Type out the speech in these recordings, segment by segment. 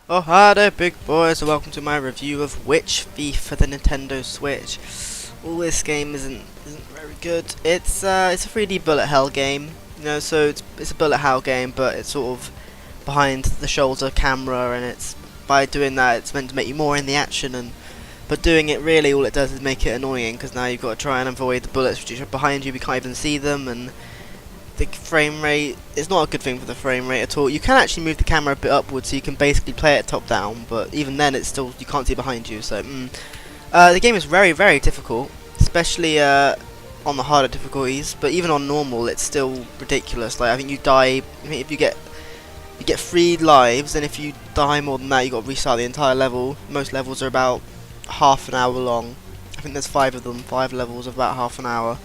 Oh hi there big boys, and welcome to my review of Witch Thief for the Nintendo Switch. Well, this game isn't very good. It's a 3D bullet hell game, so it's a bullet hell game, but it's sort of behind the shoulder camera, and it's by doing that it's meant to make you more in the action, but doing it really all it does is make it annoying, because now you've got to try and avoid the bullets which are behind you. You can't even see them, and the frame rate is not a good thing for the frame rate at all. You can actually move the camera a bit upwards, so you can basically play it top down, but even then it's still, you can't see behind you. So the game is very difficult, especially on the harder difficulties, but even on normal it's still ridiculous. Like, I think you die, if you get 3 lives, and if you die more than that you got to restart the entire level. Most levels are about half an hour long. I think there's 5 of them, 5 levels of about half an hour.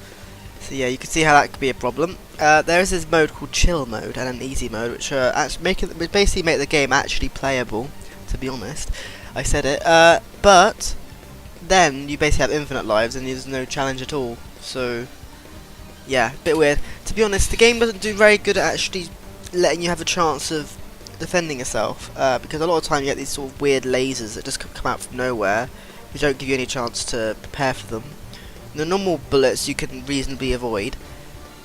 So yeah, you can see how that could be a problem. There is this mode called chill mode and an easy mode, which basically make the game actually playable. To be honest, I said it. But then you basically have infinite lives and there's no challenge at all. So yeah, a bit weird. To be honest, the game doesn't do very good at actually letting you have a chance of defending yourself, because a lot of time you get these sort of weird lasers that just come out from nowhere, which don't give you any chance to prepare for them. The normal bullets you can reasonably avoid,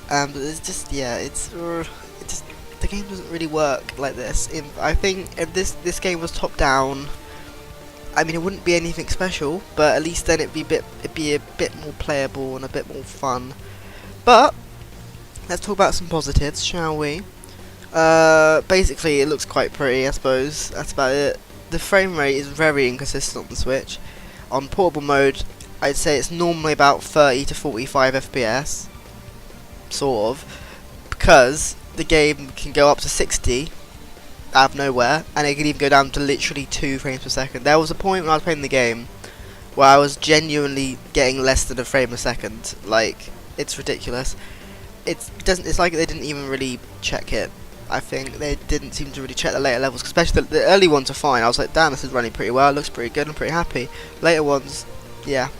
but it's just, yeah, the game doesn't really work like this. I think if this game was top down, I mean, it wouldn't be anything special, but at least then it'd be a bit more playable and a bit more fun. But let's talk about some positives, shall we? Basically, it looks quite pretty, I suppose. That's about it. The frame rate is very inconsistent on the Switch. On portable mode, I'd say it's normally about 30 to 45 FPS, sort of, because the game can go up to 60 out of nowhere, and it can even go down to literally 2 frames per second. There was a point when I was playing the game where I was genuinely getting less than a frame a second. Like, it's ridiculous. It's like they didn't even really check it. I think they didn't seem to really check the later levels, especially the early ones are fine. I was like, damn, this is running pretty well, it looks pretty good, I'm pretty happy. Later ones, yeah.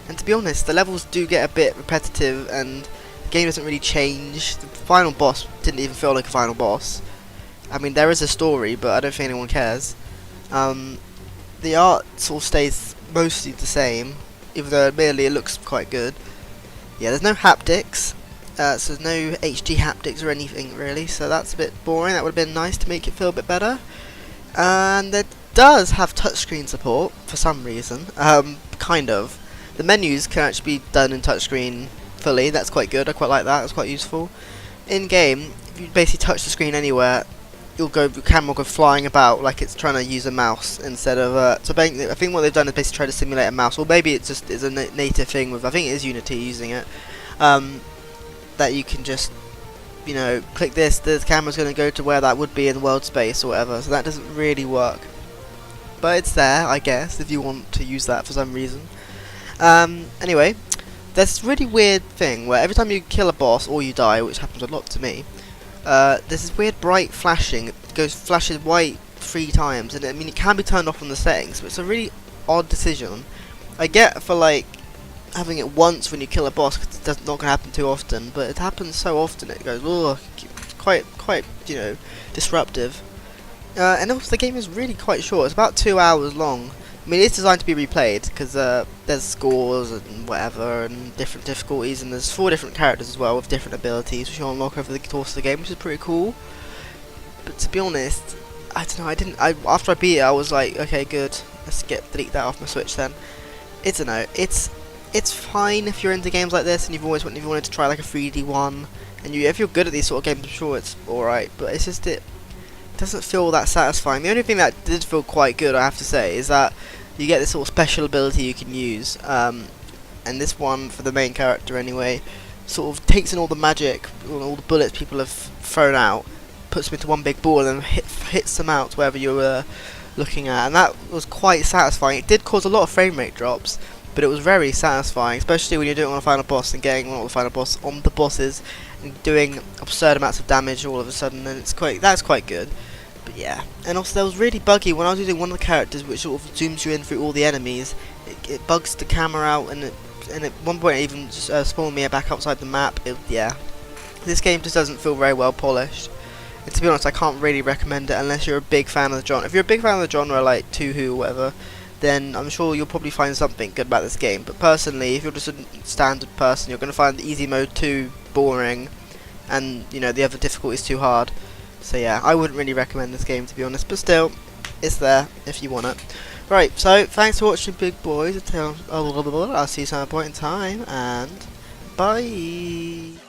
And to be honest, the levels do get a bit repetitive, and the game doesn't really change. The final boss didn't even feel like a final boss. I mean, there is a story, but I don't think anyone cares. The art sort of stays mostly the same, even though admittedly it looks quite good. Yeah, there's no haptics, so there's no HD haptics or anything really, so that's a bit boring. That would have been nice to make it feel a bit better. And it does have touchscreen support for some reason, kind of. The menus can actually be done in touchscreen fully. That's quite good. I quite like that. It's quite useful. In game, if you basically touch the screen anywhere, your camera will go flying about like it's trying to use a mouse instead of. So I think what they've done is basically try to simulate a mouse, or maybe it just is a native thing with. I think it is Unity using it. That you can just, click this. The camera's going to go to where that would be in world space or whatever. So that doesn't really work. But it's there, I guess, if you want to use that for some reason. Anyway, there's this really weird thing where every time you kill a boss or you die, which happens a lot to me, there's this weird bright flashing. It flashes white 3 times, and I mean, it can be turned off on the settings, but it's a really odd decision. I get for like having it once when you kill a boss, because it's not going to happen too often, but it happens so often it goes, ugh, quite disruptive. And also the game is really quite short. It's about 2 hours long. I mean, it's designed to be replayed, because there's scores and whatever, and different difficulties, and there's 4 different characters as well with different abilities, which you unlock over the course of the game, which is pretty cool. But to be honest, I don't know, after I beat it, I was like, okay, good, let's delete that off my Switch then. I don't know, it's fine if you're into games like this, and you've always wanted to try like a 3D one, and if you're good at these sort of games, I'm sure it's alright, but it's just, it doesn't feel that satisfying. The only thing that did feel quite good, I have to say, is that you get this sort of special ability you can use, and this one, for the main character anyway, sort of takes in all the magic, all the bullets people have thrown out, puts them into one big ball, and then hits them out wherever you were looking at, and that was quite satisfying. It did cause a lot of frame rate drops, but it was very satisfying, especially when you're doing it on a final boss and getting on the final boss on the bosses and doing absurd amounts of damage all of a sudden, and that's quite good. But yeah, and also that was really buggy when I was using one of the characters, which sort of zooms you in through all the enemies. It bugs the camera out, and at one point it even spawned me back outside the map. Yeah, this game just doesn't feel very well polished. to be honest, I can't really recommend it unless you're a big fan of the genre. If you're a big fan of the genre, like Two-Who or whatever, then I'm sure you'll probably find something good about this game. But personally, if you're just a standard person, you're going to find the easy mode too boring, and you know the other difficulty is too hard. So yeah, I wouldn't really recommend this game, to be honest. But still, it's there if you want it. Right, so thanks for watching, big boys. I'll see you some point in time, and bye.